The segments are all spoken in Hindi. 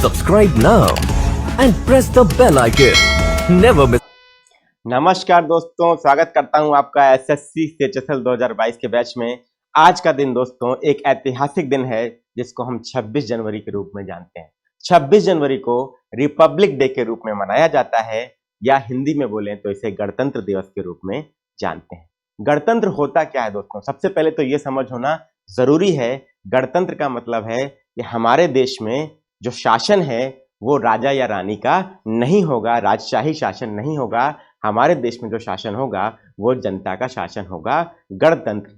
Subscribe now and press the bell icon. Never miss. नमस्कार दोस्तों, स्वागत करता हूं आपका एसएससी सीएचएसएल 2022 के बैच में। आज का दिन दोस्तों एक ऐतिहासिक दिन है जिसको हम 26 जनवरी के रूप में जानते हैं। 26 जनवरी को रिपब्लिक डे के रूप में मनाया जाता है, या हिंदी में बोलें तो इसे गणतंत्र दिवस के रूप में जानते हैं। गणतंत्र होता क्या है दोस्तों? सबसे पहले तो ये समझ होना जरूरी है। गणतंत्र का मतलब है कि हमारे देश में जो शासन है वो राजा या रानी का नहीं होगा, राजशाही शासन नहीं होगा। हमारे देश में जो शासन होगा वो जनता का शासन होगा, गणतंत्र।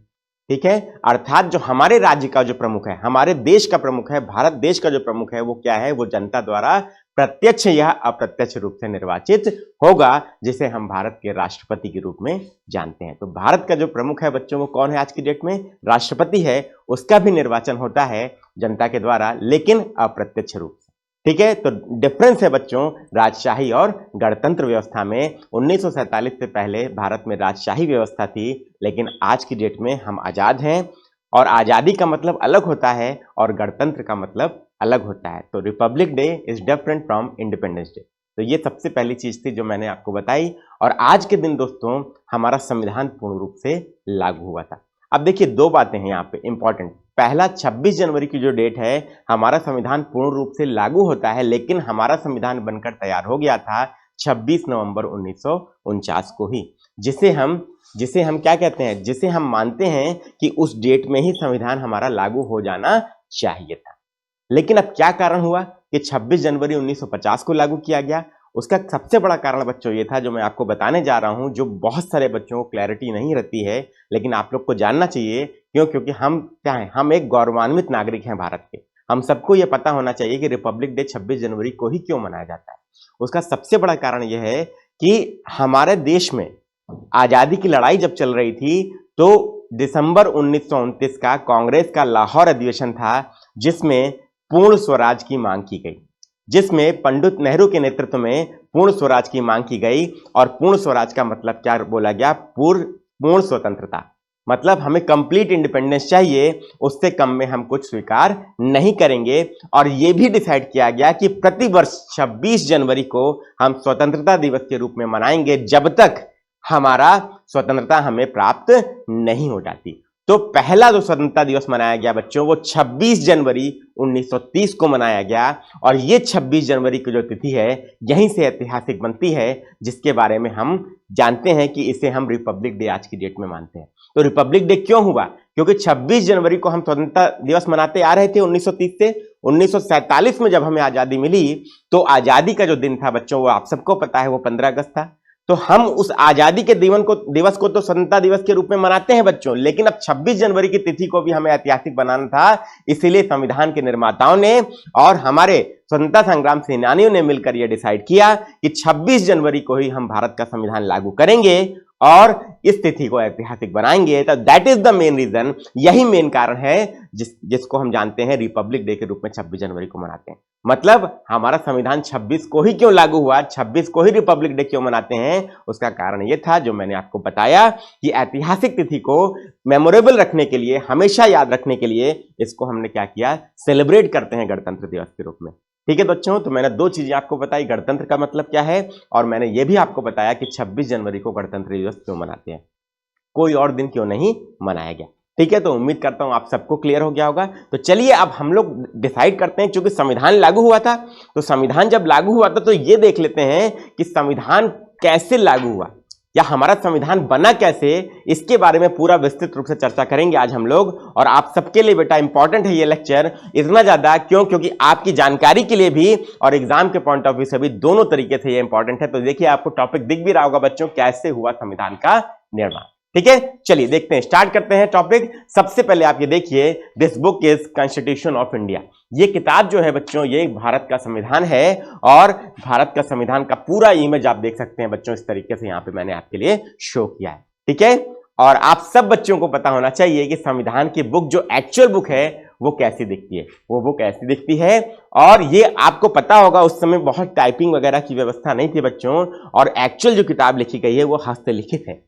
ठीक है, अर्थात जो हमारे राज्य का जो प्रमुख है, हमारे देश का प्रमुख है, भारत देश का जो प्रमुख है वो क्या है? वो जनता द्वारा प्रत्यक्ष या अप्रत्यक्ष रूप से निर्वाचित होगा, जिसे हम भारत के राष्ट्रपति के रूप में जानते हैं। तो भारत का जो प्रमुख है बच्चों, वो कौन है आज की डेट में? राष्ट्रपति है। उसका भी निर्वाचन होता है जनता के द्वारा, लेकिन अप्रत्यक्ष रूप से। ठीक है, तो डिफरेंस है बच्चों राजशाही और गणतंत्र व्यवस्था में। 1947 से पहले भारत में राजशाही व्यवस्था थी, लेकिन आज की डेट में हम आजाद हैं, और आजादी का मतलब अलग होता है और गणतंत्र का मतलब अलग होता है। तो Republic day is different from independence day. तो ये सबसे पहली चीज थी जो मैंने आपको बताई। और आज के दिन दोस्तों हमारा संविधान पूर्ण रूप से लागू हुआ था। अब देखिए, दो बातें हैं यहाँ पे इंपॉर्टेंट। पहला, 26 जनवरी की जो डेट है, हमारा संविधान पूर्ण रूप से लागू होता है, लेकिन हमारा संविधान बनकर तैयार हो गया था 26 नवंबर 1949 को ही, जिसे हम क्या कहते हैं? जिसे हम मानते हैं कि उस डेट में ही संविधान हमारा लागू हो जाना चाहिए था। लेकिन अब क्या कारण हुआ कि 26 जनवरी 1950 को लागू किया गया? उसका सबसे बड़ा कारण बच्चों ये था, जो मैं आपको बताने जा रहा हूं, जो बहुत सारे बच्चों को क्लैरिटी नहीं रहती है, लेकिन आप लोग को जानना चाहिए। क्यों? क्योंकि हम क्या हैं? हम एक गौरवान्वित नागरिक हैं भारत के। हम सबको ये पता होना चाहिए कि रिपब्लिक डे 26 जनवरी को ही क्यों मनाया जाता है। उसका सबसे बड़ा कारण यह है कि हमारे देश में आजादी की लड़ाई जब चल रही थी, तो दिसंबर 1929 का कांग्रेस का लाहौर अधिवेशन था, जिसमें पूर्ण स्वराज की मांग की गई, जिसमें पंडित नेहरू के नेतृत्व में पूर्ण स्वराज की मांग की गई। और पूर्ण स्वराज का मतलब क्या बोला गया? पूर्ण स्वतंत्रता। मतलब हमें कंप्लीट इंडिपेंडेंस चाहिए, उससे कम में हम कुछ स्वीकार नहीं करेंगे। और यह भी डिसाइड किया गया कि प्रतिवर्ष 26 जनवरी को हम स्वतंत्रता दिवस के रूप में मनाएंगे, जब तक हमारा स्वतंत्रता हमें प्राप्त नहीं हो जाती। तो पहला जो स्वतंत्रता दिवस मनाया गया बच्चों, वो 26 जनवरी 1930 को मनाया गया। और ये 26 जनवरी की जो तिथि है, यहीं से ऐतिहासिक बनती है, जिसके बारे में हम जानते हैं कि इसे हम रिपब्लिक डे आज की डेट में मानते हैं। तो रिपब्लिक डे क्यों हुआ? क्योंकि 26 जनवरी को हम स्वतंत्रता दिवस मनाते आ रहे थे 1930 से। 1947 में जब हमें आजादी मिली, तो आजादी का जो दिन था बच्चों, वो आप सबको पता है, वो 15 अगस्त था। तो हम उस आजादी के दिवस को तो स्वतंत्रता दिवस के रूप में मनाते हैं बच्चों, लेकिन अब 26 जनवरी की तिथि को भी हमें ऐतिहासिक बनाना था। इसीलिए संविधान के निर्माताओं ने और हमारे स्वतंत्रता संग्राम सेनानियों ने मिलकर यह डिसाइड किया कि 26 जनवरी को ही हम भारत का संविधान लागू करेंगे और इस तिथि को ऐतिहासिक बनाएंगे। तो that is the main reason, यही मेन कारण है जिसको हम जानते हैं रिपब्लिक डे के रूप में 26 जनवरी को मनाते हैं। मतलब हमारा संविधान 26 को ही क्यों लागू हुआ, 26 को ही रिपब्लिक डे क्यों मनाते हैं, उसका कारण यह था जो मैंने आपको बताया कि ऐतिहासिक तिथि को मेमोरेबल रखने के लिए, हमेशा याद रखने के लिए इसको हमने क्या किया? सेलिब्रेट करते हैं गणतंत्र दिवस के रूप में। ठीक है बच्चों, तो मैंने दो चीजें आपको बताई, गणतंत्र का मतलब क्या है, और मैंने यह भी आपको बताया कि 26 जनवरी को गणतंत्र दिवस क्यों मनाते हैं, कोई और दिन क्यों नहीं मनाया गया। ठीक है, तो उम्मीद करता हूं आप सबको क्लियर हो गया होगा। तो चलिए अब हम लोग डिसाइड करते हैं, क्योंकि संविधान लागू हुआ था, तो संविधान जब लागू हुआ था तो ये देख लेते हैं कि संविधान कैसे लागू हुआ, या हमारा संविधान बना कैसे, इसके बारे में पूरा विस्तृत रूप से चर्चा करेंगे आज हम लोग। और आप सबके लिए बेटा इंपॉर्टेंट है ये लेक्चर, इतना ज्यादा क्यों? क्योंकि आपकी जानकारी के लिए भी और एग्जाम के पॉइंट ऑफ व्यू से भी, दोनों तरीके से ये इंपॉर्टेंट है। तो देखिए, आपको टॉपिक दिख भी रहा होगा बच्चों, कैसे हुआ संविधान का निर्माण। ठीक है, चलिए देखते हैं, स्टार्ट करते हैं टॉपिक। सबसे पहले आप ये देखिए, this book is constitution of India. ये किताब जो है बच्चों, ये भारत का संविधान है, और भारत का संविधान का पूरा इमेज आप देख सकते हैं बच्चों, इस तरीके से यहां पे मैंने आपके लिए शो किया है। ठीक है, और आप सब बच्चों को पता होना चाहिए कि संविधान की बुक, जो एक्चुअल बुक है, वो कैसी दिखती है, वो बुक ऐसी दिखती है। और ये आपको पता होगा, उस समय बहुत टाइपिंग वगैरह की व्यवस्था नहीं थी बच्चों, और एक्चुअल जो किताब लिखी गई है वो हस्तलिखित है।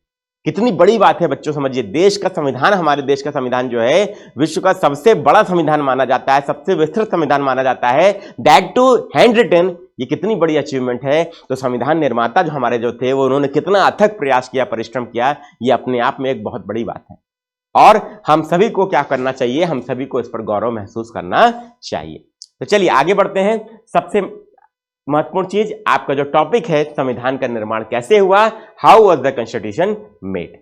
कितनी बड़ी बात है बच्चों, समझिए। देश का संविधान, हमारे देश का संविधान जो है विश्व का सबसे बड़ा संविधान माना जाता है, सबसे विस्तृत संविधान माना जाता है, दैट टू हैंड रिटन। ये कितनी बड़ी अचीवमेंट है। तो संविधान निर्माता जो हमारे जो थे वो उन्होंने कितना अथक प्रयास किया, परिश्रम किया, ये अपने आप में एक बहुत बड़ी बात है। और हम सभी को क्या करना चाहिए, हम सभी को इस पर गौरव महसूस करना चाहिए। तो चलिए आगे बढ़ते हैं। सबसे महत्वपूर्ण चीज, आपका जो टॉपिक है संविधान का निर्माण कैसे हुआ, how was the constitution made.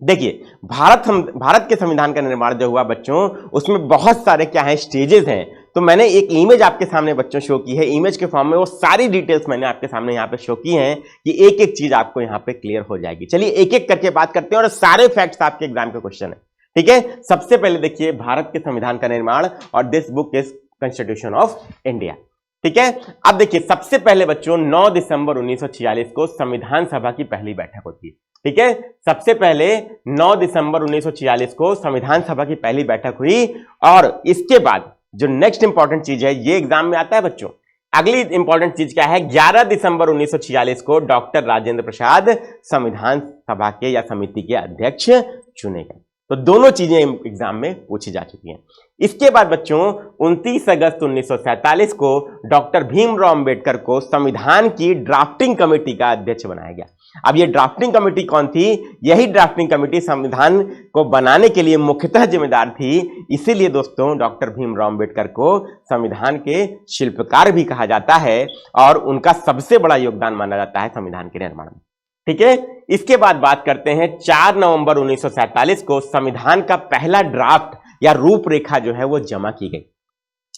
देखिए भारत के संविधान का निर्माण जो हुआ बच्चों, उसमें बहुत सारे क्या है, स्टेजेस हैं। तो मैंने एक इमेज आपके सामने बच्चों शो की है, इमेज के फॉर्म में वो सारी डिटेल्स मैंने आपके सामने यहाँ पे शो की हैं कि एक एक चीज आपको यहाँ पे क्लियर हो जाएगी। चलिए एक एक करके बात करते हैं और सारे फैक्ट्स आपके एग्जाम के क्वेश्चन है, ठीक है। सबसे पहले देखिए भारत के संविधान का निर्माण, और this book is constitution of India, ठीक है। अब देखिए सबसे पहले बच्चों 9 दिसंबर 1946 को संविधान सभा की पहली बैठक होती है, ठीक है। सबसे पहले 9 दिसंबर 1946 को संविधान सभा की पहली बैठक हुई। और इसके बाद जो नेक्स्ट इंपॉर्टेंट चीज है, ये एग्जाम में आता है बच्चों, अगली इंपॉर्टेंट चीज क्या है, 11 दिसंबर 1946 को डॉक्टर राजेंद्र प्रसाद संविधान सभा के या समिति के अध्यक्ष चुने गए। तो दोनों चीजें एग्जाम में पूछी जा चुकी हैं। इसके बाद बच्चों 29 अगस्त 1947 को डॉक्टर भीमराव अंबेडकर को संविधान की ड्राफ्टिंग कमेटी का अध्यक्ष बनाया गया। अब ये ड्राफ्टिंग कमेटी कौन थी, यही ड्राफ्टिंग कमेटी संविधान को बनाने के लिए मुख्यतः जिम्मेदार थी। इसीलिए दोस्तों डॉक्टर भीमराव अंबेडकर को संविधान के शिल्पकार भी कहा जाता है और उनका सबसे बड़ा योगदान माना जाता है संविधान के निर्माण में, ठीक है। इसके बाद बात करते हैं 4 नवंबर 1947 को संविधान का पहला ड्राफ्ट या रूपरेखा जो है वो जमा की गई।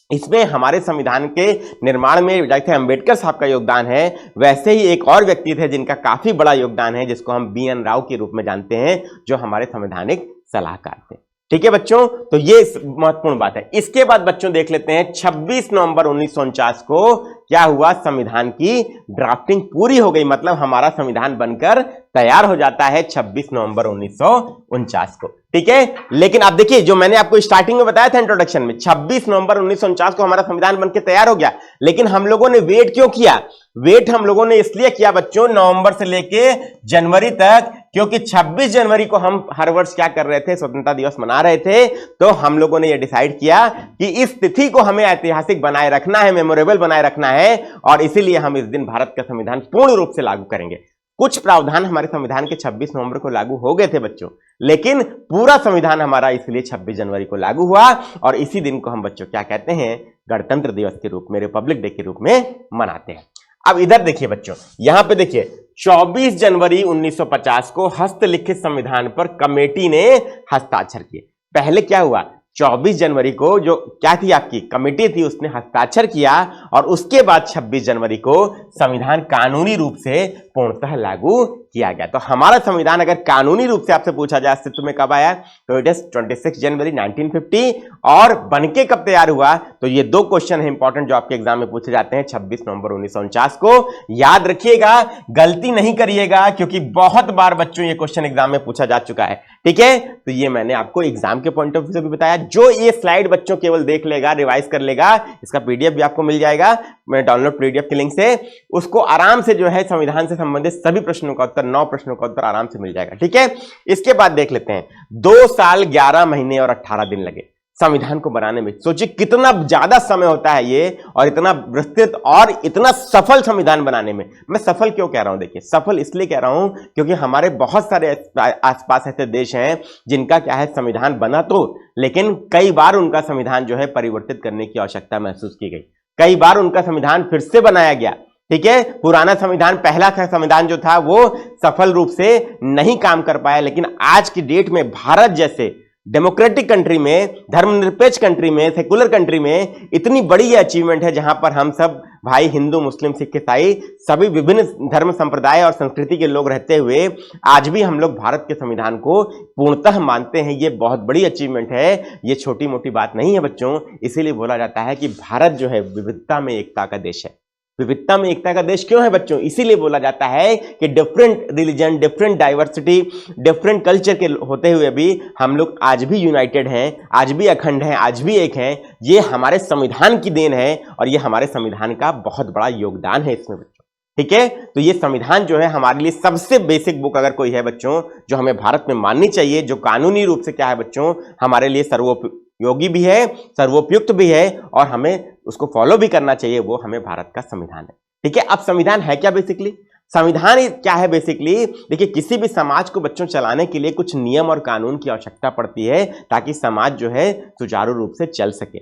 इसमें हमारे संविधान के निर्माण में जैसे अंबेडकर साहब का योगदान है, वैसे ही एक और व्यक्ति थे जिनका काफी बड़ा योगदान है, जिसको हम BN राव के रूप में जानते हैं, जो हमारे संवैधानिक सलाहकार थे, ठीक है बच्चों। तो ये महत्वपूर्ण बात है। इसके बाद बच्चों देख लेते हैं 26 नवंबर 1949 को क्या हुआ, संविधान की ड्राफ्टिंग पूरी हो गई, मतलब हमारा संविधान बनकर तैयार हो जाता है 26 नवंबर 1949 को, ठीक है। लेकिन आप देखिए जो मैंने आपको स्टार्टिंग में बताया था इंट्रोडक्शन में, 26 नवंबर 1949 को हमारा संविधान बनकर तैयार हो गया, लेकिन हम लोगों ने वेट क्यों किया, वेट हम लोगों ने इसलिए किया बच्चों नवंबर से लेके जनवरी तक, क्योंकि 26 जनवरी को हम हर वर्ष क्या कर रहे थे, स्वतंत्रता दिवस मना रहे थे। तो हम लोगों ने यह डिसाइड किया कि इस तिथि को हमें ऐतिहासिक बनाए रखना है, मेमोरेबल बनाए रखना है, और इसीलिए हम इस दिन भारत का संविधान पूर्ण रूप से लागू करेंगे। कुछ प्रावधान हमारे संविधान के 26 नवंबर को लागू हो गए थे बच्चों, लेकिन पूरा संविधान हमारा इसलिए 26 जनवरी को लागू हुआ, और इसी दिन को हम बच्चों क्या कहते हैं, गणतंत्र दिवस के रूप में, रिपब्लिक डे के रूप में मनाते हैं। अब इधर देखिए बच्चों, यहां पे देखिए 24 जनवरी 1950 को हस्तलिखित संविधान पर कमेटी ने हस्ताक्षर किए। पहले क्या हुआ, 24 जनवरी को जो क्या थी आपकी कमेटी थी, उसने हस्ताक्षर किया, और उसके बाद 26 जनवरी को संविधान कानूनी रूप से पूर्णतः लागू किया गया। तो हमारा संविधान अगर कानूनी रूप से आपसे पूछा जाए अस्तित्व में कब आया, तो इट इज 26 जनवरी 1950, और बनके कब तैयार हुआ, तो ये दो क्वेश्चन है इंपॉर्टेंट जो आपके एग्जाम में पूछे जाते हैं। 26 नवंबर 1949 को याद रखिएगा, गलती नहीं करिएगा, क्योंकि बहुत बार बच्चों ये क्वेश्चन एग्जाम में पूछा जा चुका है, ठीक है। तो ये मैंने आपको एग्जाम के पॉइंट ऑफ व्यू से भी बताया। जो ये स्लाइड बच्चों केवल देख लेगा, रिवाइज कर लेगा, इसका PDF भी आपको मिल जाएगा, मैं डाउनलोड PDF के लिंक से, उसको आराम से जो है संविधान से संबंधित सभी प्रश्नों का उत्तर, 9 प्रश्नों का उत्तर आराम से मिल जाएगा, ठीक है। इसके बाद देख लेते हैं 2 साल 11 महीने और 18 दिन लगे संविधान को बनाने में। सोचिए कितना ज्यादा समय होता है ये, और इतना विस्तृत और इतना सफल संविधान बनाने में। मैं सफल क्यों कह रहा हूं, देखिए सफल इसलिए कह रहा हूं क्योंकि हमारे बहुत सारे आसपास ऐसे देश हैं जिनका क्या है, संविधान बना तो, लेकिन कई बार उनका संविधान जो है परिवर्तित करने की आवश्यकता महसूस की गई, कई बार उनका संविधान फिर से बनाया गया, ठीक है। पुराना संविधान, पहला संविधान जो था वो सफल रूप से नहीं काम कर पाया, लेकिन आज की डेट में भारत जैसे डेमोक्रेटिक कंट्री में, धर्मनिरपेक्ष कंट्री में, सेकुलर कंट्री में इतनी बड़ी ये अचीवमेंट है, जहां पर हम सब भाई हिंदू, मुस्लिम, सिख, ईसाई सभी विभिन्न धर्म, संप्रदाय और संस्कृति के लोग रहते हुए आज भी हम लोग भारत के संविधान को पूर्णतः मानते हैं। ये बहुत बड़ी अचीवमेंट है, ये छोटी मोटी बात नहीं है बच्चों। इसीलिए बोला जाता है कि भारत जो है विविधता में एकता का देश है। विविधता में एकता का देश क्यों है बच्चों, इसीलिए बोला जाता है कि different religion, different diversity, different culture के होते हुए भी हम लोग आज भी यूनाइटेड हैं, आज भी अखंड हैं, आज भी एक हैं। ये हमारे संविधान की देन है, और ये हमारे संविधान का बहुत बड़ा योगदान है इसमें बच्चों, ठीक है, तो ये संविधान जो है हमारे लिए सबसे बेसिक बुक अगर कोई है बच्चों जो हमें भारत में माननी चाहिए, जो कानूनी रूप से क्या है बच्चों हमारे लिए सर्वोपयोगी भी है, सर्वोपयुक्त भी है और हमें उसको फॉलो भी करना चाहिए, वो हमें भारत का संविधान है। ठीक है, अब संविधान है क्या बेसिकली? संविधान क्या है बेसिकली? देखिए, किसी भी समाज को बच्चों चलाने के लिए कुछ नियम और कानून की आवश्यकता पड़ती है ताकि समाज जो है सुचारू रूप से चल सके।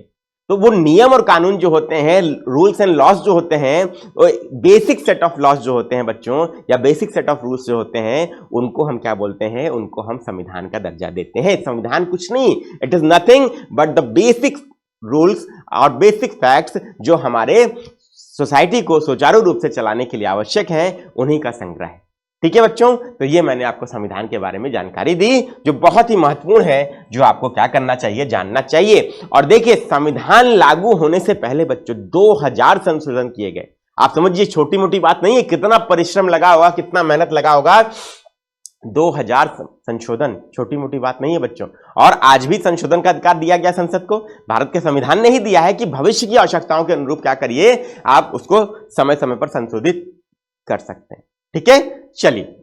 तो वो नियम और कानून जो होते हैं, रूल्स एंड लॉज जो होते हैं, बेसिक सेट ऑफ लॉज जो होते हैं बच्चों, या बेसिक सेट ऑफ रूल्स जो होते हैं, उनको हम क्या बोलते हैं? उनको हम संविधान का दर्जा देते हैं। संविधान कुछ नहीं, it is nothing but the basic rules और बेसिक फैक्ट्स जो हमारे सोसाइटी को सुचारू रूप से चलाने के लिए आवश्यक है, उन्हीं का संग्रह है। ठीक है बच्चों, तो ये मैंने आपको संविधान के बारे में जानकारी दी जो बहुत ही महत्वपूर्ण है, जो आपको क्या करना चाहिए, जानना चाहिए। और देखिए, संविधान लागू होने से पहले बच्चों 2000 संशोधन किए गए। आप समझिए, छोटी मोटी बात नहीं है, कितना परिश्रम लगा होगा, कितना मेहनत लगा होगा। 2000 संशोधन छोटी मोटी बात नहीं है बच्चों। और आज भी संशोधन का अधिकार दिया गया संसद को, भारत के संविधान ने ही दिया है कि भविष्य की आवश्यकताओं के अनुरूप क्या करिए, आप उसको समय समय पर संशोधित कर सकते हैं। ठीक है, चलिए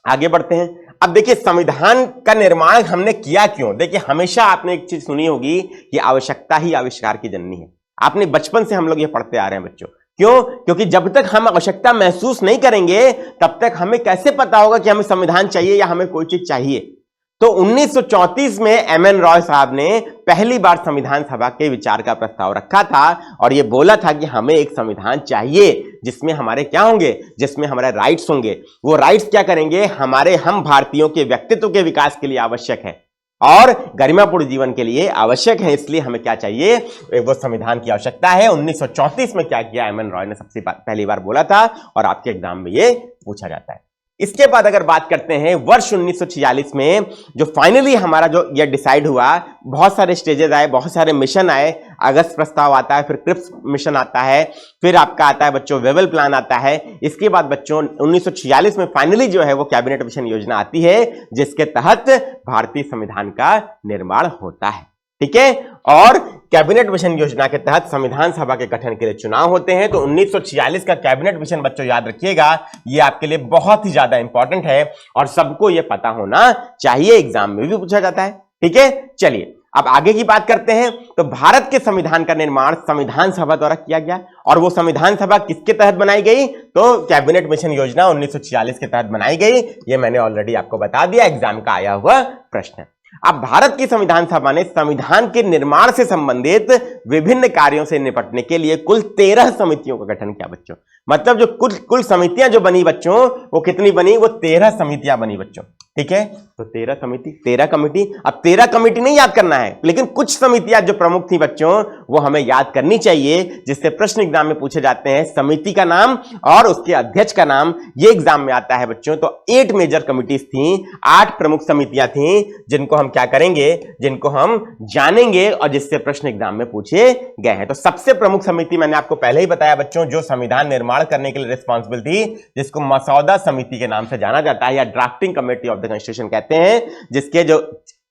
आगे बढ़ते हैं। अब देखिए, संविधान का निर्माण हमने किया क्यों? देखिए, हमेशा आपने एक चीज सुनी होगी कि आवश्यकता ही आविष्कार की जननी है। आपने बचपन से हम लोग ये पढ़ते आ रहे हैं बच्चों। क्यों? क्योंकि जब तक हम आवश्यकता महसूस नहीं करेंगे तब तक हमें कैसे पता होगा कि हमें संविधान चाहिए या हमें कोई चीज चाहिए। तो 1934 में एमएन रॉय साहब ने पहली बार संविधान सभा के विचार का प्रस्ताव रखा था और यह बोला था कि हमें एक संविधान चाहिए जिसमें हमारे क्या होंगे, जिसमें हमारे राइट्स होंगे। वो राइट्स क्या करेंगे? हमारे हम भारतीयों के व्यक्तित्व के विकास के लिए आवश्यक है और गरिमापूर्ण जीवन के लिए आवश्यक है। इसलिए हमें क्या चाहिए? वो संविधान की आवश्यकता है। 1934 में क्या किया एमएन रॉय ने? सबसे पहली बार बोला था और आपके एग्जाम में ये पूछा जाता है। इसके बाद अगर बात करते हैं वर्ष 1946 में, जो फाइनली हमारा जो ये डिसाइड हुआ, बहुत सारे स्टेजेस आए, बहुत सारे मिशन आए। अगस्त प्रस्ताव आता है, फिर क्रिप्स मिशन आता है, फिर आपका आता है बच्चों वेवल प्लान आता है। इसके बाद बच्चों 1946 में फाइनली जो है वो कैबिनेट मिशन योजना आती है, जिसके तहत भारतीय संविधान का निर्माण होता है। ठीक है, और कैबिनेट मिशन योजना के तहत संविधान सभा के गठन के लिए चुनाव होते हैं। तो 1946 का कैबिनेट मिशन बच्चों याद रखिएगा, ये आपके लिए बहुत ही ज्यादा इंपॉर्टेंट है और सबको ये पता होना चाहिए, एग्जाम में भी पूछा जाता है। ठीक है, चलिए अब आगे की बात करते हैं। तो भारत के संविधान का निर्माण संविधान सभा द्वारा किया गया और वो संविधान सभा किसके तहत बनाई गई? तो कैबिनेट मिशन योजना 1946 के तहत बनाई गई। ये मैंने ऑलरेडी आपको बता दिया, एग्जाम का आया हुआ प्रश्न है। अब भारत की संविधान सभा ने संविधान के निर्माण से संबंधित विभिन्न कार्यों से निपटने के लिए कुल 13 समितियों का गठन किया बच्चों। मतलब जो कुल समितियां जो बनी बच्चों, वो कितनी बनी? वो 13 समितियां बनी बच्चों। ठीक है, तो 13 समिति, 13 कमेटी। अब 13 कमेटी नहीं याद करना है, लेकिन कुछ समितियां जो प्रमुख थी बच्चों वो हमें याद करनी चाहिए, जिससे प्रश्न एग्जाम में पूछे जाते हैं। समिति का नाम और उसके अध्यक्ष का नाम ये एग्जाम में आता है बच्चों। तो 8 मेजर कमिटीज थी, 8 प्रमुख समितियां थी, जिनको हम क्या करेंगे, जिनको हम जानेंगे और जिससे प्रश्न एग्जाम में पूछे गए हैं। तो सबसे प्रमुख समिति मैंने आपको पहले ही बताया बच्चों, जो संविधान निर्माण करने के लिए रिस्पॉन्सिबल थी, जिसको मसौदा समिति के नाम से जाना जाता है या drafting committee of the constitution कहते हैं, जिसके जो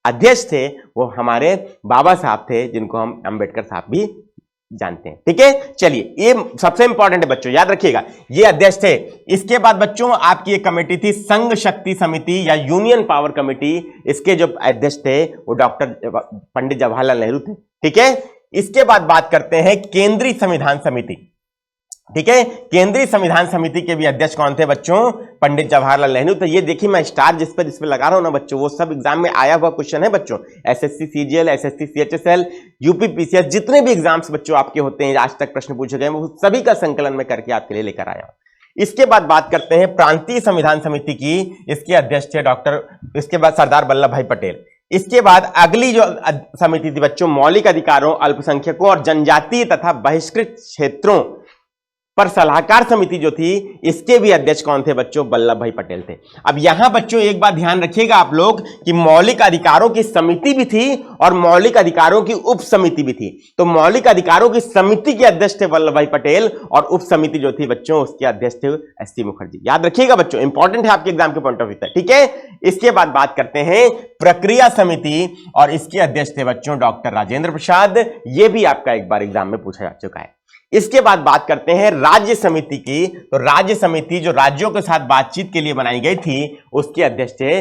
अध्यक्ष थे वो हमारे बाबा साहब थे, जिनको हम अंबेडकर साहब भी जानते हैं। ठीक है, चलिए ये सबसे इंपॉर्टेंट है बच्चों, याद रखिएगा, ये अध्यक्ष थे। इसके बाद बच्चों आपकी एक कमेटी थी संघ शक्ति समिति या यूनियन पावर कमेटी। इसके जो अध्यक्ष थे वो डॉक्टर पंडित जवाहरलाल नेहरू थे। ठीक है, इसके बाद बात करते हैं केंद्रीय संविधान समिति। ठीक है, केंद्रीय संविधान समिति के भी अध्यक्ष कौन थे बच्चों? पंडित जवाहरलाल नेहरू। तो ये देखिए मैं स्टार जिस पर लगा रहा हूं ना बच्चों, वो सब एग्जाम में आया हुआ क्वेश्चन है बच्चों। SSC CGL, SSC CHSL, UP PCS, जितने भी एग्जाम्स बच्चों आपके होते हैं, आज तक प्रश्न पूछे गए, वो सभी का संकलन में करके आपके लिए लेकर आया हूं। इसके बाद बात करते हैं प्रांतीय संविधान समिति की। इसके अध्यक्ष थे इसके बाद सरदार वल्लभ भाई पटेल। इसके बाद अगली जो समिति थी बच्चों, मौलिक अधिकारों, अल्पसंख्यकों और जनजातीय तथा बहिष्कृत क्षेत्रों पर सलाहकार समिति जो थी, इसके भी अध्यक्ष कौन थे बच्चों? वल्लभ भाई पटेल थे। अब यहां बच्चों एक बात ध्यान रखिएगा आप लोग कि मौलिक अधिकारों की समिति भी थी और मौलिक अधिकारों की उप समिति भी थी। तो मौलिक अधिकारों की समिति के अध्यक्ष थे वल्लभ भाई पटेल और उप समिति जो थी बच्चों उसके अध्यक्ष थे एससी मुखर्जी। याद रखिएगा बच्चों, इंपॉर्टेंट है आपके एग्जाम के पॉइंट ऑफ व्यू से। ठीक है, इसके बाद बात करते हैं प्रक्रिया समिति और इसके अध्यक्ष थे बच्चों डॉक्टर राजेंद्र प्रसाद। यह भी आपका एक बार एग्जाम में पूछा जा चुका है। इसके बाद बात करते हैं राज्य समिति की। तो राज्य समिति जो राज्यों के साथ बातचीत के लिए बनाई गई थी, उसके अध्यक्ष थे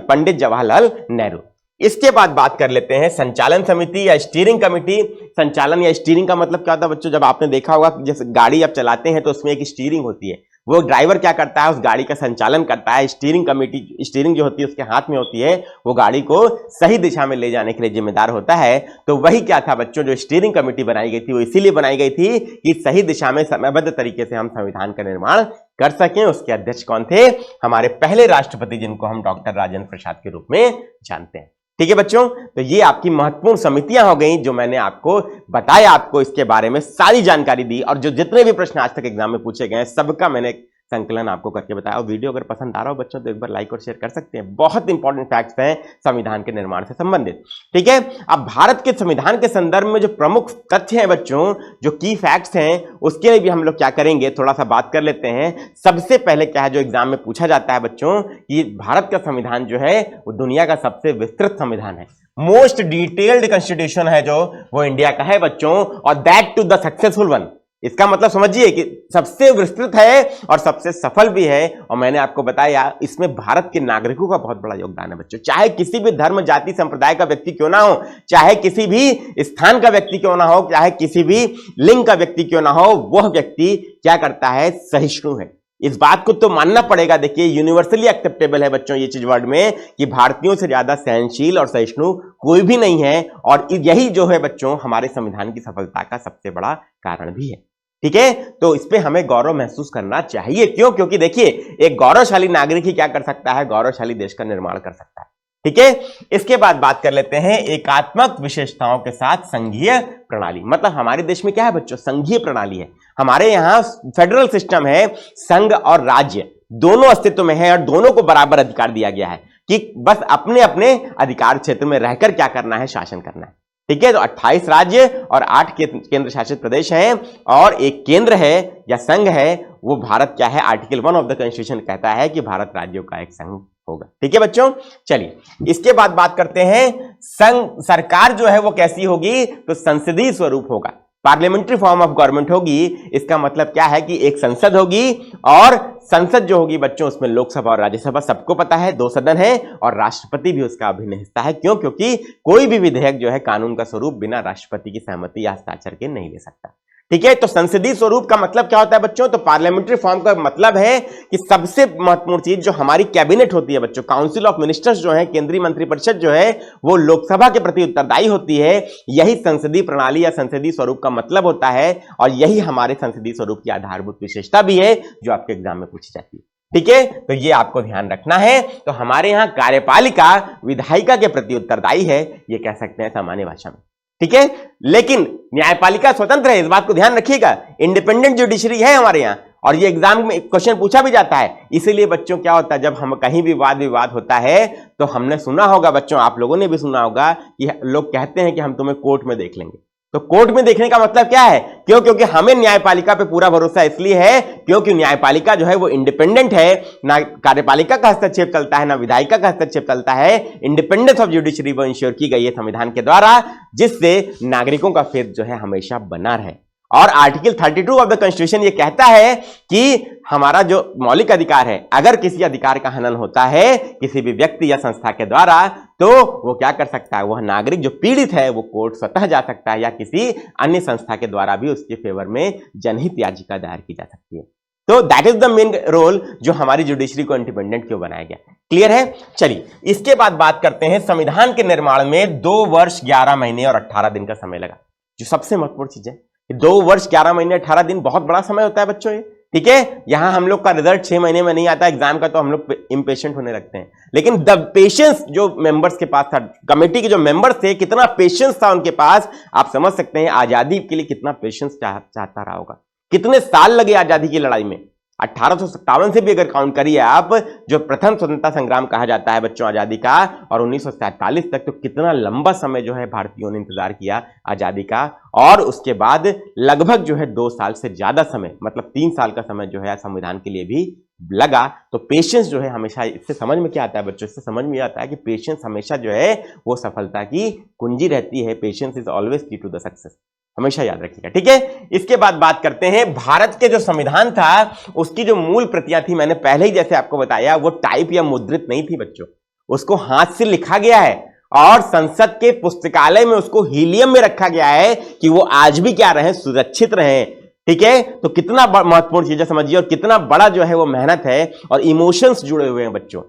पंडित जवाहरलाल नेहरू। इसके बाद बात कर लेते हैं संचालन समिति या स्टीयरिंग कमेटी। संचालन या स्टीयरिंग का मतलब क्या होता है बच्चों? जब आपने देखा होगा कि जैसे गाड़ी आप चलाते हैं तो उसमें एक स्टीयरिंग होती है, वो ड्राइवर क्या करता है? उस गाड़ी का संचालन करता है। स्टीयरिंग जो होती है उसके हाथ में होती है, वो गाड़ी को सही दिशा में ले जाने के लिए जिम्मेदार होता है। तो वही क्या था बच्चों, जो स्टीयरिंग कमेटी बनाई गई थी वो इसीलिए बनाई गई थी कि सही दिशा में समयबद्ध तरीके से हम संविधान का निर्माण कर सकें। उसके अध्यक्ष कौन थे? हमारे पहले राष्ट्रपति, जिनको हम डॉक्टर राजेंद्र प्रसाद के रूप में जानते हैं। ठीक है बच्चों, तो ये आपकी महत्वपूर्ण समितियां हो गई जो मैंने आपको बताया, आपको इसके बारे में सारी जानकारी दी, और जो जितने भी प्रश्न आज तक एग्जाम में पूछे गए सबका मैंने संकलन आपको करके बताया। और वीडियो अगर पसंद आ रहा हो बच्चों तो एक बार लाइक और शेयर कर सकते हैं। बहुत इंपॉर्टेंट फैक्ट्स हैं संविधान के निर्माण से संबंधित। ठीक है, अब भारत के संविधान के संदर्भ में जो प्रमुख तथ्य हैं बच्चों, जो की फैक्ट्स हैं, उसके लिए भी हम लोग क्या करेंगे, थोड़ा सा बात कर लेते हैं। सबसे पहले क्या है जो एग्जाम में पूछा जाता है बच्चों, कि भारत का संविधान जो है वो दुनिया का सबसे विस्तृत संविधान है। मोस्ट डिटेल्ड कॉन्स्टिट्यूशन है जो वो इंडिया का है बच्चों, और that too the successful one. इसका मतलब समझिए कि सबसे विस्तृत है और सबसे सफल भी है। और मैंने आपको बताया इसमें भारत के नागरिकों का बहुत बड़ा योगदान है बच्चों। चाहे किसी भी धर्म, जाति, संप्रदाय का व्यक्ति क्यों ना हो, चाहे किसी भी स्थान का व्यक्ति क्यों ना हो, चाहे किसी भी लिंग का व्यक्ति क्यों ना हो, वह व्यक्ति क्या करता है? सहिष्णु है। इस बात को तो मानना पड़ेगा। देखिए, यूनिवर्सली एक्सेप्टेबल है बच्चों ये चीज वर्ल्ड में, कि भारतीयों से ज्यादा सहनशील और सहिष्णु कोई भी नहीं है। और यही जो है बच्चों हमारे संविधान की सफलता का सबसे बड़ा कारण भी है। ठीक है, तो इस पे हमें गौरव महसूस करना चाहिए। क्यों? क्योंकि देखिए, एक गौरवशाली नागरिक ही क्या कर सकता है? गौरवशाली देश का निर्माण कर सकता है। ठीक है, इसके बाद बात कर लेते हैं एकात्मक विशेषताओं के साथ संघीय प्रणाली। मतलब हमारे देश में क्या है बच्चों? संघीय प्रणाली है। हमारे यहां फेडरल सिस्टम है, संघ और राज्य दोनों अस्तित्व में है, और दोनों को बराबर अधिकार दिया गया है कि बस अपने अपने अधिकार क्षेत्र में रहकर क्या करना है? शासन करना है। ठीक है, तो 28 राज्य और 8 केंद्र शासित प्रदेश हैं, और एक केंद्र है या संघ है, वो भारत क्या है? आर्टिकल 1 ऑफ द कॉन्स्टिट्यूशन कहता है कि भारत राज्यों का एक संघ होगा। ठीक है बच्चों, चलिए इसके बाद बात करते हैं संघ सरकार जो है वो कैसी होगी? तो संसदीय स्वरूप होगा, पार्लियामेंट्री फॉर्म ऑफ गवर्नमेंट होगी। इसका मतलब क्या है कि एक संसद होगी, और संसद जो होगी बच्चों उसमें लोकसभा और राज्यसभा सबको पता है 2 सदन है, और राष्ट्रपति भी उसका अभिन्न हिस्सा है। क्यों? क्योंकि कोई भी विधेयक जो है कानून का स्वरूप बिना राष्ट्रपति की सहमति या हस्ताक्षर के नहीं ले सकता। ठीक है, तो संसदीय स्वरूप का मतलब क्या होता है बच्चों? तो पार्लियामेंट्री फॉर्म का मतलब है कि सबसे महत्वपूर्ण चीज जो हमारी कैबिनेट होती है बच्चों, काउंसिल ऑफ मिनिस्टर्स जो है, केंद्रीय मंत्रिपरिषद जो है, वो लोकसभा के प्रति उत्तरदायी होती है। यही संसदीय प्रणाली या संसदीय स्वरूप का मतलब होता है, और यही हमारे संसदीय स्वरूप की आधारभूत विशेषता भी है जो आपके एग्जाम में पूछी जाती है। ठीक है, तो ये आपको ध्यान रखना है। तो हमारे यहां कार्यपालिका विधायिका के प्रति उत्तरदायी है, ये कह सकते हैं सामान्य भाषा में। ठीक है, लेकिन न्यायपालिका स्वतंत्र है, इस बात को ध्यान रखिएगा। इंडिपेंडेंट जुडिशरी है हमारे यहां, और ये एग्जाम में क्वेश्चन पूछा भी जाता है। इसीलिए बच्चों क्या होता है, जब हम कहीं भी वाद विवाद होता है तो हमने सुना होगा बच्चों, आप लोगों ने भी सुना होगा कि लोग कहते हैं कि हम तुम्हें कोर्ट में देख लेंगे। तो कोर्ट में देखने का मतलब क्या है? क्यों? क्योंकि हमें न्यायपालिका पे पूरा भरोसा इसलिए है क्योंकि न्यायपालिका जो है वो इंडिपेंडेंट है, ना कार्यपालिका का हस्तक्षेप चलता है, ना विधायिका का हस्तक्षेप चलता है। इंडिपेंडेंस ऑफ जुडिशरी वो इंश्योर की गई है संविधान के द्वारा, जिससे नागरिकों का फेथ जो है हमेशा बना रहे। और आर्टिकल 32 ऑफ द कॉन्स्टिट्यूशन ये कहता है कि हमारा जो मौलिक अधिकार है, अगर किसी अधिकार का हनन होता है किसी भी व्यक्ति या संस्था के द्वारा, तो वो क्या कर सकता है? वह नागरिक जो पीड़ित है वो कोर्ट स्वतः जा सकता है, या किसी अन्य संस्था के द्वारा भी उसके फेवर में जनहित याचिका दायर की जा सकती है। तो that is the main role जो हमारी जुडिशरी को इंडिपेंडेंट क्यों बनाया गया। क्लियर है? चलिए इसके बाद बात करते हैं संविधान के निर्माण में 2 वर्ष 11 महीने और 18 दिन का समय लगा। जो सबसे महत्वपूर्ण चीज है, 2 वर्ष 11 महीने 18 दिन बहुत बड़ा समय होता है बच्चों ये। ठीक है, यहां हम लोग का रिजल्ट 6 महीने में नहीं आता एग्जाम का, तो हम लोग इम्पेशेंट होने लगते हैं। लेकिन द पेशेंस जो मेंबर्स के पास था, कमेटी के जो मेंबर्स थे, कितना पेशेंस था उनके पास, आप समझ सकते हैं आजादी के लिए कितना पेशेंस चाहता रहा होगा। कितने साल लगे आजादी की लड़ाई में। 1857 से भी अगर काउंट करिए आप, जो प्रथम स्वतंत्रता संग्राम कहा जाता है बच्चों आजादी का, और 1947 तक, तो कितना लंबा समय जो है भारतीयों ने इंतजार किया आजादी का। और उसके बाद लगभग जो है 2 साल से ज्यादा समय, मतलब 3 साल का समय जो है संविधान के लिए भी लगा। तो पेशेंस जो है हमेशा, इससे समझ में क्या आता है बच्चों? इससे समझ में आता है कि पेशेंस हमेशा जो है वो सफलता की कुंजी रहती है। पेशेंस इज ऑलवेज की टू द सक्सेस। हमेशा याद रखिएगा, ठीक है। इसके बाद बात करते हैं भारत के जो संविधान था उसकी जो मूल प्रतियां थी, मैंने पहले ही जैसे आपको बताया, वो टाइप या मुद्रित नहीं थी बच्चों, उसको हाथ से लिखा गया है और संसद के पुस्तकालय में उसको हीलियम में रखा गया है कि वो आज भी क्या रहे, सुरक्षित रहे, ठीक है। तो कितना महत्वपूर्ण चीज है समझिए, और कितना बड़ा जो है वो मेहनत है और इमोशंस जुड़े हुए हैं बच्चों।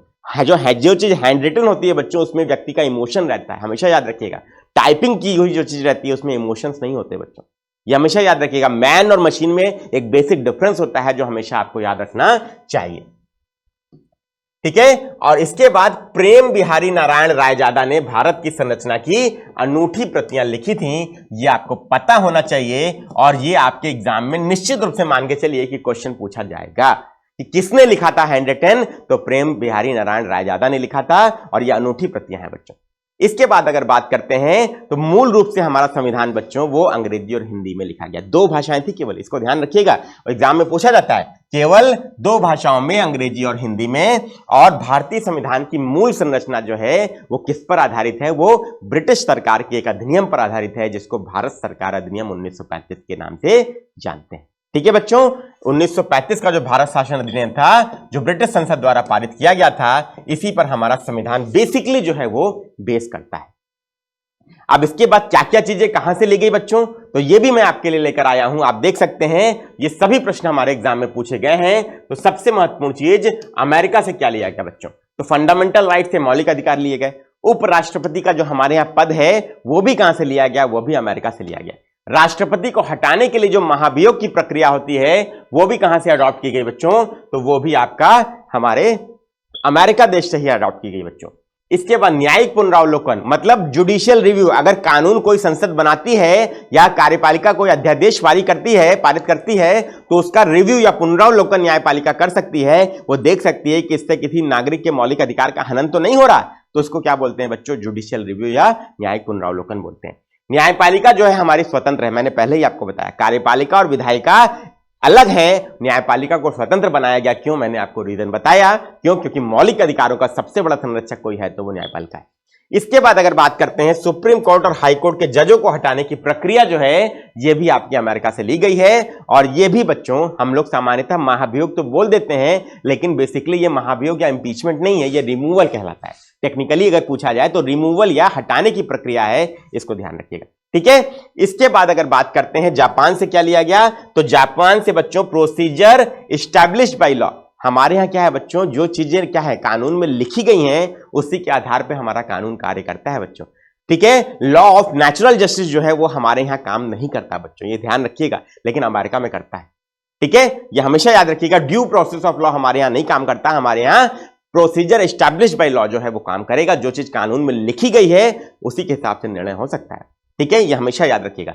जो चीज हैंड रिटन होती है बच्चों, उसमें व्यक्ति का इमोशन रहता है, हमेशा याद रखिएगा। टाइपिंग की हुई जो चीज रहती है उसमें इमोशंस नहीं होते बच्चों, ये हमेशा याद रखिएगा। मैन और मशीन में एक बेसिक डिफरेंस होता है जो हमेशा आपको याद रखना चाहिए, ठीक है। और इसके बाद प्रेम बिहारी नारायण रायजादा ने भारत की संरचना की अनूठी प्रतियां लिखी थी, ये आपको पता होना चाहिए और ये आपके एग्जाम में निश्चित रूप से मान के चलिए कि क्वेश्चन पूछा जाएगा कि किसने लिखा था हैंड रिटन, तो प्रेम बिहारी नारायण रायजादा ने लिखा था और ये अनूठी प्रतियां हैं बच्चों। इसके बाद अगर बात करते हैं तो मूल रूप से हमारा संविधान बच्चों वो अंग्रेजी और हिंदी में लिखा गया, दो भाषाएं थी केवल, इसको ध्यान रखिएगा और एग्जाम में पूछा जाता है, केवल दो भाषाओं में, अंग्रेजी और हिंदी में। और भारतीय संविधान की मूल संरचना जो है वो किस पर आधारित है, वो ब्रिटिश सरकार के एक अधिनियम पर आधारित है जिसको भारत सरकार अधिनियम 1935 के नाम से जानते हैं, ठीक है बच्चों। 1935 का जो भारत शासन अधिनियम था जो ब्रिटिश संसद द्वारा पारित किया गया था, इसी पर हमारा संविधान बेसिकली जो है वो बेस करता है। अब इसके बाद क्या क्या चीजें कहां से ली गई बच्चों, तो ये भी मैं आपके लिए लेकर आया हूं, आप देख सकते हैं ये सभी प्रश्न हमारे एग्जाम में पूछे गए हैं। तो सबसे महत्वपूर्ण चीज, अमेरिका से क्या लिया गया बच्चों, तो फंडामेंटल राइट से मौलिक अधिकार लिए गए। उपराष्ट्रपति का जो हमारे यहां पद है वो भी कहां से लिया गया, वो भी अमेरिका से लिया गया। राष्ट्रपति को हटाने के लिए जो महाभियोग की प्रक्रिया होती है वो भी कहां से अडॉप्ट की गई बच्चों, तो वो भी आपका हमारे अमेरिका देश से ही अडॉप्ट की गई बच्चों। इसके बाद न्यायिक पुनरावलोकन, मतलब जुडिशियल रिव्यू, अगर कानून कोई संसद बनाती है या कार्यपालिका कोई अध्यादेश पारित करती है तो उसका रिव्यू या पुनरावलोकन न्यायपालिका कर सकती है। वो देख सकती है कि इससे किसी नागरिक के मौलिक अधिकार का हनन तो नहीं हो रहा, तो उसको क्या बोलते हैं बच्चों, जुडिशियल रिव्यू या न्यायिक पुनरावलोकन बोलते हैं। न्यायपालिका जो है हमारी स्वतंत्र है, मैंने पहले ही आपको बताया, कार्यपालिका और विधायिका अलग है, न्यायपालिका को स्वतंत्र बनाया गया। क्यों, मैंने आपको रीजन बताया, क्यों, क्योंकि मौलिक अधिकारों का सबसे बड़ा संरक्षक कोई है तो वो न्यायपालिका है। इसके बाद अगर बात करते हैं सुप्रीम कोर्ट और हाई कोर्ट के जजों को हटाने की प्रक्रिया जो है ये भी आपकी अमेरिका से ली गई है। और ये भी बच्चों हम लोग सामान्यतः महाभियोग तो बोल देते हैं, लेकिन बेसिकली ये महाभियोग या इंपीचमेंट नहीं है, ये रिमूवल कहलाता है। टेक्निकली अगर पूछा जाए तो रिमूवल या हटाने की प्रक्रिया है, इसको ध्यान रखिएगा, ठीक है। इसके बाद अगर बात करते हैं जापान से क्या लिया गया, तो जापान से बच्चों प्रोसीजर एस्टैब्लिश्ड बाय लॉ। हमारे यहां क्या है बच्चों, जो चीजें क्या है कानून में लिखी गई हैं उसी के आधार पे हमारा कानून कार्य करता है बच्चों, ठीक है। लॉ ऑफ नेचुरल जस्टिस जो है वो हमारे यहां काम नहीं करता बच्चों, ये ध्यान रखिएगा, लेकिन अमेरिका में करता है, ठीक है। ये हमेशा याद रखिएगा, ड्यू प्रोसेस ऑफ लॉ हमारे यहां नहीं काम करता, हमारे यहां प्रोसीजर एस्टैब्लिश्ड बाय लॉ जो है वो काम करेगा। जो चीज कानून में लिखी गई है उसी के हिसाब से निर्णय हो सकता है, ठीक है। ये हमेशा याद रखिएगा,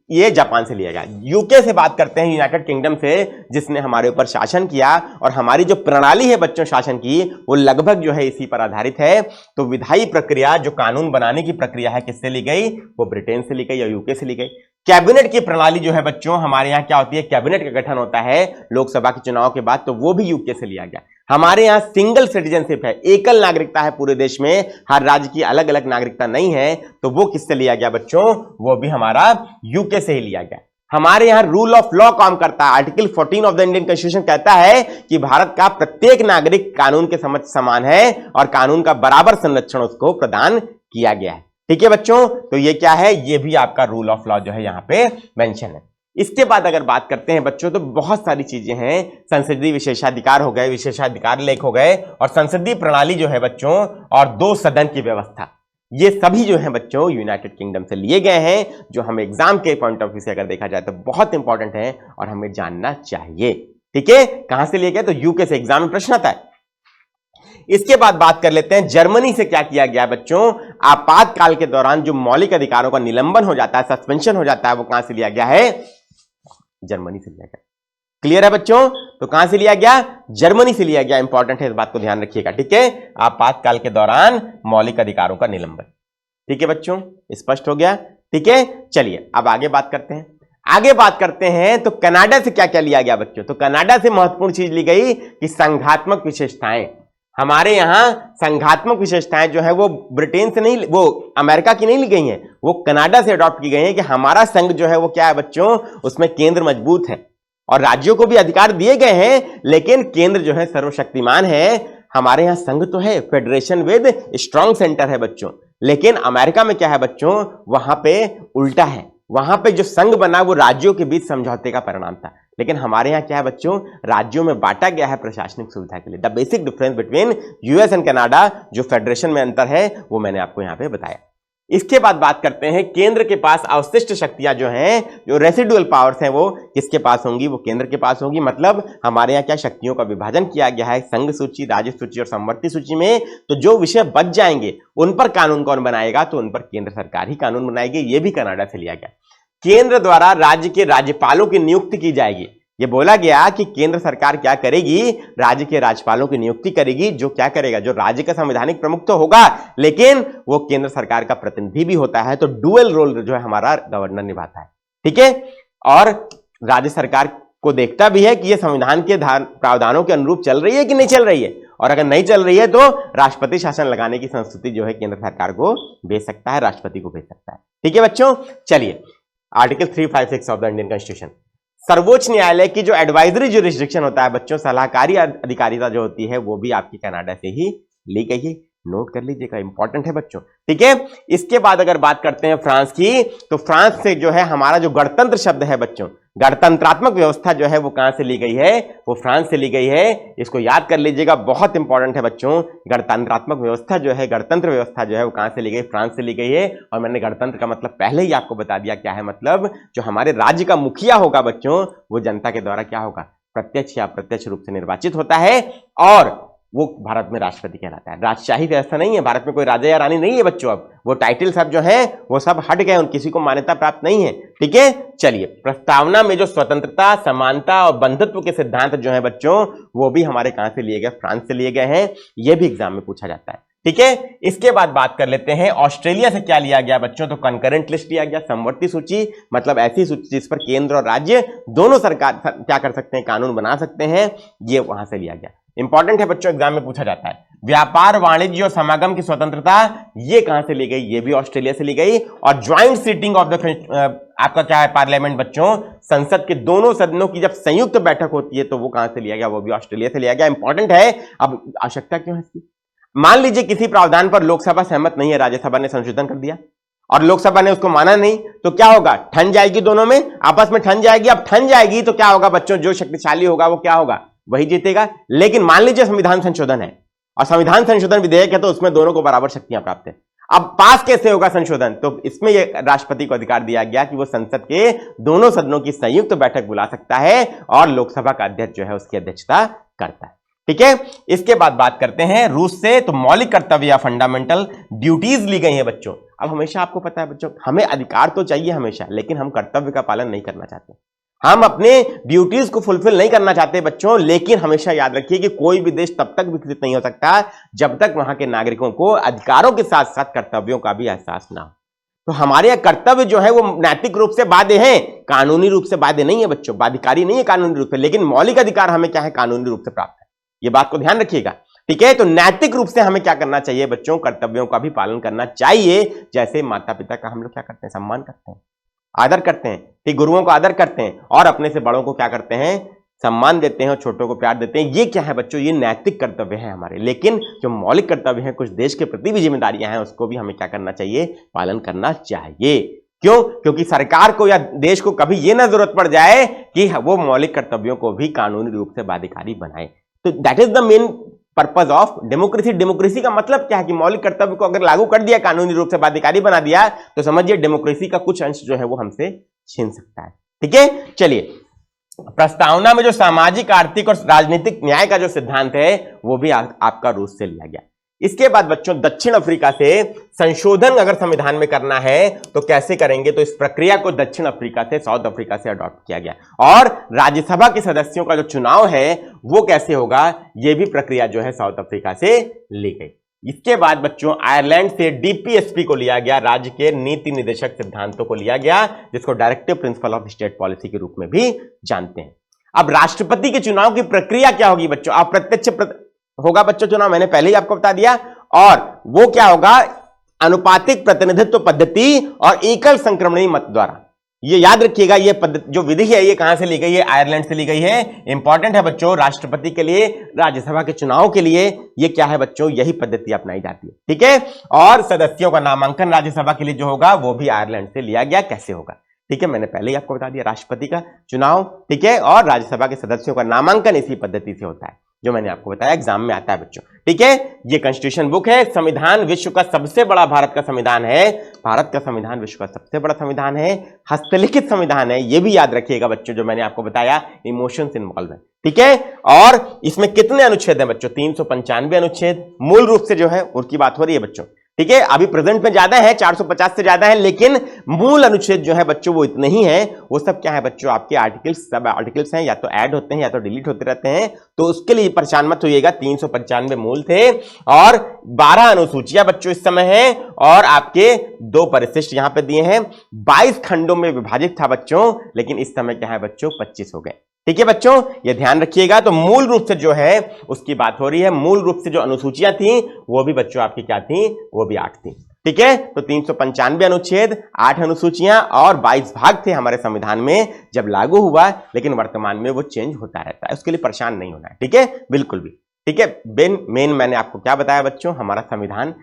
ये जापान से लिया गया। यूके से बात करते हैं, यूनाइटेड किंगडम से, जिसने हमारे ऊपर शासन किया, और हमारी जो प्रणाली है बच्चों शासन की वो लगभग जो है इसी पर आधारित है। तो विधायी प्रक्रिया, जो कानून बनाने की प्रक्रिया है, किससे ली गई, वो ब्रिटेन से ली गई या यूके से ली गई। कैबिनेट की प्रणाली जो है बच्चों हमारे यहाँ क्या होती है, कैबिनेट का गठन होता है लोकसभा के चुनाव के बाद, तो वो भी यूके से लिया गया। हमारे यहाँ सिंगल सिटीजनशिप है, एकल नागरिकता है पूरे देश में, हर राज्य की अलग अलग नागरिकता नहीं है, तो वो किससे लिया गया बच्चों, वो भी हमारा यूके से ही लिया गया। हमारे यहां रूल ऑफ लॉ काम करता है। Article 14 of the Indian constitution कहता है कि भारत का प्रत्येक नागरिक कानून के समक्ष समान है और कानून का बराबर संरक्षण उसको प्रदान किया गया है, ठीक है बच्चों। तो ये क्या है, ये भी आपका रूल ऑफ लॉ जो है यहां पे मेंशन है। इसके बाद अगर बात करते हैं बच्चों, तो बहुत सारी चीजें हैं, संसदीय विशेषाधिकार हो गए, विशेषाधिकार लेख हो गए, और संसदीय प्रणाली जो है बच्चों, और 2 सदन की व्यवस्था, ये सभी जो है बच्चों यूनाइटेड किंगडम से लिए गए हैं, जो हमें एग्जाम के पॉइंट ऑफ व्यू से अगर देखा जाए तो बहुत इंपॉर्टेंट है और हमें जानना चाहिए, ठीक है। कहां से लिए गए, तो यूके से, एग्जाम में प्रश्न आता है। इसके बाद बात कर लेते हैं जर्मनी से क्या किया गया बच्चों, आपातकाल के दौरान जो मौलिक अधिकारों का निलंबन हो जाता है, सस्पेंशन हो जाता है, वो कहां से लिया गया है, जर्मनी से लिया गया। क्लियर है बच्चों, तो कहां से लिया गया, जर्मनी से लिया गया। इंपॉर्टेंट है, इस बात को ध्यान रखिएगा, ठीक है। आपातकाल के दौरान मौलिक अधिकारों का निलंबन, ठीक है बच्चों, स्पष्ट हो गया, ठीक है। चलिए अब आगे बात करते हैं। आगे बात करते हैं तो कनाडा से क्या क्या लिया गया बच्चों, तो कनाडा से महत्वपूर्ण चीज ली गई कि संघात्मक विशेषताएं। हमारे यहाँ संघात्मक विशेषताएं जो है वो ब्रिटेन से नहीं, वो अमेरिका की नहीं ली गई हैं, वो कनाडा से अडॉप्ट की गई हैं कि हमारा संघ जो है वो क्या है बच्चों, उसमें केंद्र मजबूत है और राज्यों को भी अधिकार दिए गए हैं, लेकिन केंद्र जो है सर्वशक्तिमान है। हमारे यहाँ संघ तो है, फेडरेशन विद स्ट्रॉन्ग सेंटर है बच्चों, लेकिन अमेरिका में क्या है बच्चों, वहां पे उल्टा है। वहां पे जो संघ बना वो राज्यों के बीच समझौते का परिणाम था, लेकिन हमारे यहाँ क्या है बच्चों, राज्यों में बांटा गया है प्रशासनिक सुविधा के लिए। The basic difference between US and Canada, जो फेडरेशन में अंतर है वो मैंने आपको यहाँ पे बताया। इसके बाद बात करते हैं केंद्र के पास अवशिष्ट शक्तियां जो हैं, जो रेसिडुअल पावर्स हैं, वो किसके पास होंगी, वो केंद्र के पास होंगी। मतलब हमारे यहाँ क्या शक्तियों का विभाजन किया गया है संघ सूची, राज्य सूची और समवर्ती सूची में। तो जो विषय बच जाएंगे उन पर कानून कौन बनाएगा, तो उन पर केंद्र सरकार ही कानून बनाएगी। ये भी कनाडा से लिया गया। केंद्र द्वारा राज्य के राज्यपालों की नियुक्ति की जाएगी। ये बोला गया कि केंद्र सरकार क्या करेगी, राज्य के राज्यपालों की नियुक्ति करेगी। जो क्या करेगा, जो राज्य का संवैधानिक प्रमुख तो होगा, लेकिन वो केंद्र सरकार का प्रतिनिधि भी होता है। तो डुअल रोल जो है हमारा गवर्नर निभाता है, ठीक है। और राज्य सरकार को देखता भी है कि ये संविधान के प्रावधानों के अनुरूप चल रही है कि नहीं चल रही है, और अगर नहीं चल रही है तो राष्ट्रपति शासन लगाने की संस्कृति जो है केंद्र सरकार को भेज सकता है, राष्ट्रपति को भेज सकता है, ठीक है बच्चों। चलिए, article 356 of the Indian constitution, सर्वोच्च न्यायालय की जो एडवाइजरी जुरिस्डिक्शन होता है बच्चों, सलाहकारी अधिकारिता जो होती है, वो भी आपकी कनाडा से ही ली गई है। नोट कर लीजिएगा, इंपॉर्टेंट है बच्चों, ठीक है। इसके बाद अगर बात करते हैं फ्रांस की, तो फ्रांस से जो है हमारा जो गणतंत्र शब्द है बच्चों, गणतंत्रात्मक व्यवस्था जो है वो कहां से ली गई है, वो फ्रांस से ली गई है। इसको याद कर लीजिएगा, बहुत इंपॉर्टेंट है बच्चों। गणतंत्रात्मक व्यवस्था जो है, गणतंत्र व्यवस्था जो है वो कहां से ली गई, फ्रांस से ली गई है। और मैंने गणतंत्र का मतलब पहले ही आपको बता दिया क्या है। मतलब जो हमारे राज्य का मुखिया होगा बच्चों, वो जनता के द्वारा क्या होगा, प्रत्यक्ष या अप्रत्यक्ष रूप से निर्वाचित होता है, और वो भारत में राष्ट्रपति कहलाता है। राजशाही व्यवस्था नहीं है भारत में, कोई राजा या रानी नहीं है बच्चों। अब वो टाइटल सब जो है वो सब हट गए, उन किसी को मान्यता प्राप्त नहीं है, ठीक है। चलिए, प्रस्तावना में जो स्वतंत्रता, समानता और बंधुत्व के सिद्धांत जो है बच्चों, वो भी हमारे कहां से लिए गए, फ्रांस से लिए गए हैं। ये भी एग्जाम में पूछा जाता है, ठीक है। इसके बाद बात कर लेते हैं ऑस्ट्रेलिया से क्या लिया गया बच्चों, तो कंकरेंट लिस्ट लिया गया, समवर्ती सूची, मतलब ऐसी सूची जिस पर केंद्र और राज्य दोनों सरकार क्या कर सकते हैं, कानून बना सकते हैं। ये वहां से लिया गया, इंपॉर्टेंट है बच्चों, एग्जाम में पूछा जाता है। व्यापार, वाणिज्य और समागम की स्वतंत्रता, ये कहां से ली गई, ये भी ऑस्ट्रेलिया से ली गई। और ज्वाइंट सीटिंग ऑफ द आपका क्या है, पार्लियामेंट बच्चों, संसद के दोनों सदनों की जब संयुक्त बैठक होती है, तो वो कहां से लिया गया, वो भी ऑस्ट्रेलिया से लिया गया, इंपॉर्टेंट है। अब आवश्यकता क्यों है इसकी, मान लीजिए किसी प्रावधान पर लोकसभा सहमत नहीं है, राज्यसभा ने संशोधन कर दिया और लोकसभा ने उसको माना नहीं, तो क्या होगा, ठन जाएगी, दोनों में आपस में ठन जाएगी। अब ठन जाएगी तो क्या होगा बच्चों, जो शक्तिशाली होगा वो क्या होगा, वही जीतेगा। लेकिन मान लीजिए संविधान संशोधन है और संविधान संशोधन विधेयक है, तो उसमें दोनों को बराबर शक्तियां प्राप्त है। अब पास कैसे होगा संशोधन, तो इसमें यह राष्ट्रपति को अधिकार दिया गया कि वो संसद के दोनों सदनों की संयुक्त बैठक बुला सकता है और लोकसभा का अध्यक्ष जो है उसकी अध्यक्षता करता है, ठीक है। इसके बाद बात करते हैं रूस से, तो मौलिक कर्तव्य या फंडामेंटल ड्यूटीज ली गई हैं बच्चों। अब हमेशा आपको पता है बच्चों, हमें अधिकार तो चाहिए हमेशा, लेकिन हम कर्तव्य का पालन नहीं करना चाहते, हम अपने ड्यूटीज को फुलफिल नहीं करना चाहते बच्चों। लेकिन हमेशा याद रखिए कि कोई भी देश तब तक विकसित नहीं हो सकता जब तक वहां के नागरिकों को अधिकारों के साथ साथ कर्तव्यों का भी एहसास ना हो। तो हमारे यहाँ कर्तव्य जो है वो नैतिक रूप से बाध्य हैं, कानूनी रूप से बाध्य नहीं है बच्चों, बाध्यकारी नहीं है कानूनी रूप से, लेकिन मौलिक अधिकार हमें क्या है, कानूनी रूप से प्राप्त है। ये बात को ध्यान रखिएगा, ठीक है। तो नैतिक रूप से हमें क्या करना चाहिए बच्चों, कर्तव्यों का भी पालन करना चाहिए। जैसे माता पिता का हम लोग क्या करते हैं, सम्मान करते हैं, आदर करते हैं, ठीक, गुरुओं को आदर करते हैं, और अपने से बड़ों को क्या करते हैं, सम्मान देते हैं, और छोटों को प्यार देते हैं। ये क्या है बच्चों, ये नैतिक कर्तव्य है हमारे। लेकिन जो मौलिक कर्तव्य है, कुछ देश के प्रति भी जिम्मेदारियां हैं, उसको भी हमें क्या करना चाहिए, पालन करना चाहिए। क्यों, क्योंकि सरकार को या देश को कभी ये ना जरूरत पड़ जाए कि वो मौलिक कर्तव्यों को भी कानूनी रूप से बाध्यकारी बनाए। तो that is the main purpose of democracy. Democracy का मतलब क्या है कि मौलिक कर्तव्य को अगर लागू कर दिया, कानूनी रूप से बाध्यकारी बना दिया, तो समझिए डेमोक्रेसी का कुछ अंश जो है वो हमसे छीन सकता है, ठीक है। चलिए, प्रस्तावना में जो सामाजिक, आर्थिक और राजनीतिक न्याय का जो सिद्धांत है वो भी आपका रूस से लिया गया। इसके बाद बच्चों दक्षिण अफ्रीका से संशोधन अगर संविधान में करना है तो कैसे करेंगे, तो इस प्रक्रिया को दक्षिण अफ्रीका से, साउथ अफ्रीका से अडॉप्ट किया गया। और राज्यसभा के सदस्यों का जो चुनाव है वो कैसे होगा, यह भी प्रक्रिया जो है साउथ अफ्रीका से ली गई। इसके बाद बच्चों आयरलैंड से डीपीएसपी को लिया गया, राज्य के नीति निदेशक सिद्धांतों को लिया गया, जिसको directive principle of state policy के रूप में भी जानते हैं। अब राष्ट्रपति के चुनाव की प्रक्रिया क्या होगी बच्चों, अप्रत्यक्ष होगा बच्चों चुनाव, मैंने पहले ही आपको बता दिया। और वो क्या होगा, अनुपातिक प्रतिनिधित्व पद्धति और एकल संक्रमणीय मत द्वारा। ये याद रखिएगा, ये पद्धति जो विधि है ये कहां से ली गई है, आयरलैंड से ली गई है। इंपॉर्टेंट है बच्चों, राष्ट्रपति के लिए, राज्यसभा के चुनाव के लिए ये क्या है बच्चों, यही पद्धति अपनाई जाती है, ठीक है। और सदस्यों का नामांकन राज्यसभा के लिए जो होगा वो भी आयरलैंड से लिया गया। कैसे होगा, ठीक है, मैंने पहले ही आपको बता दिया, राष्ट्रपति का चुनाव, ठीक है, और राज्यसभा के सदस्यों का नामांकन इसी पद्धति से होता है, जो मैंने आपको बताया एग्जाम में आता है बच्चों, ठीक है। ये कॉन्स्टिट्यूशन बुक है। संविधान विश्व का सबसे बड़ा भारत का संविधान है, भारत का संविधान विश्व का सबसे बड़ा संविधान है, हस्तलिखित संविधान है, ये भी याद रखिएगा बच्चों, जो मैंने आपको बताया, इमोशंस इन्वॉल्व है, ठीक है। और इसमें कितने अनुच्छेद हैं बच्चों, 395 अनुच्छेद मूल रूप से जो है उनकी बात हो रही है बच्चों, ठीक है। अभी प्रेजेंट में ज्यादा है, 450 से ज्यादा है, लेकिन मूल अनुच्छेद जो है बच्चों वो इतने ही हैं। वो सब क्या है बच्चों, आपके आर्टिकल्स, सब आर्टिकल्स हैं, या तो ऐड होते हैं या तो डिलीट होते रहते हैं, तो उसके लिए परेशान मत होइएगा। 395 मूल थे और 12 अनुसूचियां बच्चों इस समय हैं, और आपके 2 परिशिष्ट यहां पे दिए हैं। 22 खंडों में विभाजित था बच्चों, लेकिन इस समय क्या है बच्चों, 25 हो गए, ठीक है बच्चों, ये ध्यान रखिएगा। तो मूल रूप से जो है उसकी बात हो रही है। मूल रूप से जो अनुसूचियां थी वो भी बच्चों आपकी क्या थी, वो भी 8 थी, ठीक है। तो 395 अनुच्छेद, 8 अनुसूचियां और 22 भाग थे हमारे संविधान में जब लागू हुआ, लेकिन वर्तमान में वो चेंज होता रहता है, उसके लिए परेशान नहीं होना है, ठीक है, बिल्कुल भी, ठीक है। मेन मैंने आपको क्या बताया बच्चों, हमारा संविधान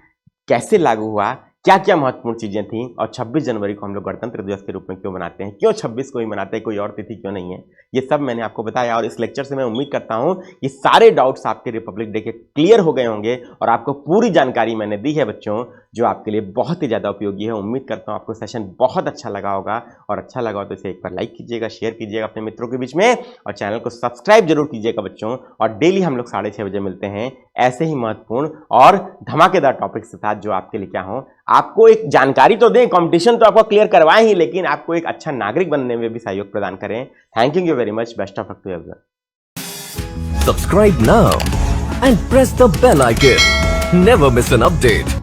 कैसे लागू हुआ, क्या क्या महत्वपूर्ण चीजें थी, और 26 जनवरी को हम लोग गणतंत्र दिवस के रूप में क्यों मनाते हैं, क्यों 26 को ही मनाते हैं, कोई और तिथि क्यों नहीं है, ये सब मैंने आपको बताया। और इस लेक्चर से मैं उम्मीद करता हूं कि सारे डाउट्स आपके रिपब्लिक डे के क्लियर हो गए होंगे, और आपको पूरी जानकारी मैंने दी है बच्चों, जो आपके लिए बहुत ही ज्यादा उपयोगी है। उम्मीद करता हूं आपको सेशन बहुत अच्छा लगा होगा, और अच्छा लगा हो तो इसे एक बार लाइक कीजिएगा, शेयर कीजिएगा अपने मित्रों के बीच में, और चैनल को सब्सक्राइब जरूर कीजिएगा बच्चों। और डेली हम लोग 6:30 बजे मिलते हैं ऐसे ही महत्वपूर्ण और धमाकेदार टॉपिक्स के साथ, जो आपके लिए क्या हो, आपको एक जानकारी तो दें, कंपटीशन तो आपको क्लियर करवाएं ही, लेकिन आपको एक अच्छा नागरिक बनने में भी सहयोग प्रदान करें। Thank you very much, best of luck to everyone. Subscribe now and press the bell icon. Never miss an update.